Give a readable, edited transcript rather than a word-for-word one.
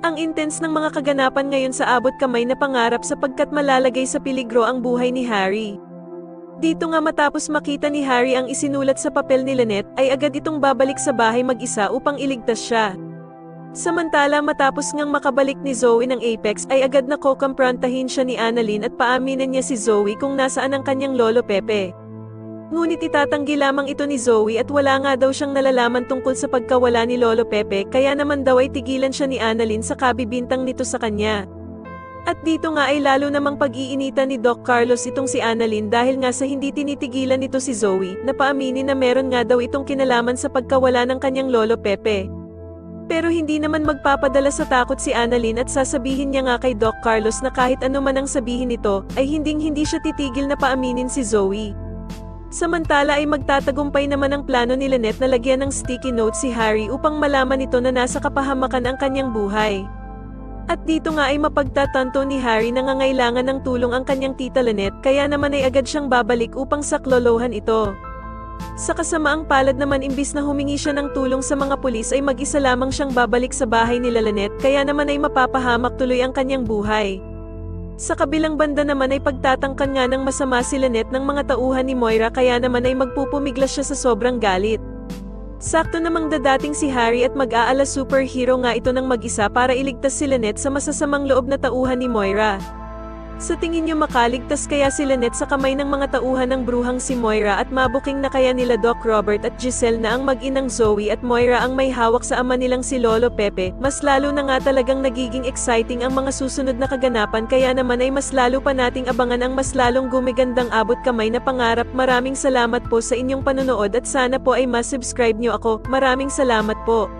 Ang intense ng mga kaganapan ngayon sa abot kamay na pangarap sapagkat malalagay sa peligro ang buhay ni Harry. Dito nga matapos makita ni Harry ang isinulat sa papel ni Lynette, ay agad itong babalik sa bahay mag-isa upang iligtas siya. Samantala matapos ngang makabalik ni Zoe ng Apex ay agad na kokomprontahin siya ni Annalyn at paaminin niya si Zoe kung nasaan ang kanyang lolo Pepe. Ngunit itatanggi lamang ito ni Zoe at wala nga daw siyang nalalaman tungkol sa pagkawala ni lolo Pepe kaya naman daw ay tigilan siya ni Annalyn sa kabibintang nito sa kanya. At dito nga ay lalo namang pag-iinitan ni Doc Carlos itong si Annalyn dahil nga sa hindi tinitigilan nito si Zoe, na paaminin na meron nga daw itong kinalaman sa pagkawala ng kanyang lolo Pepe. Pero hindi naman magpapadala sa takot si Annalyn at sasabihin niya nga kay Doc Carlos na kahit ano man ang sabihin nito, ay hindi siya titigil na paaminin si Zoe. Samantala ay magtatagumpay naman ang plano ni Lynette na lagyan ng sticky note si Harry upang malaman nito na nasa kapahamakan ang kanyang buhay. At dito nga ay mapagtatanto ni Harry na nangangailangan ng tulong ang kanyang tita Lynette kaya naman ay agad siyang babalik upang saklolohan ito. Sa kasamaang palad naman imbis na humingi siya ng tulong sa mga pulis ay mag-isa lamang siyang babalik sa bahay nila Lynette kaya naman ay mapapahamak tuloy ang kanyang buhay. Sa kabilang banda naman ay pagtatangkan nga ng masama si Lynette ng mga tauhan ni Moira kaya naman ay magpupumiglas siya sa sobrang galit. Sakto namang dadating si Harry at mag-aala superhero nga ito ng mag-isa para iligtas si Lynette sa masasamang loob na tauhan ni Moira. Sa tingin niyo makaligtas kaya si Lynette sa kamay ng mga tauhan ng bruhang si Moira at mabuking na kaya nila Doc Robert at Giselle na ang mag-inang Zoe at Moira ang may hawak sa ama nilang si Lolo Pepe? Mas lalo na nga talagang nagiging exciting ang mga susunod na kaganapan kaya naman ay mas lalo pa nating abangan ang mas lalong gumigandang abot kamay na pangarap. Maraming salamat po sa inyong panonood at sana po ay mas subscribe niyo ako. Maraming salamat po.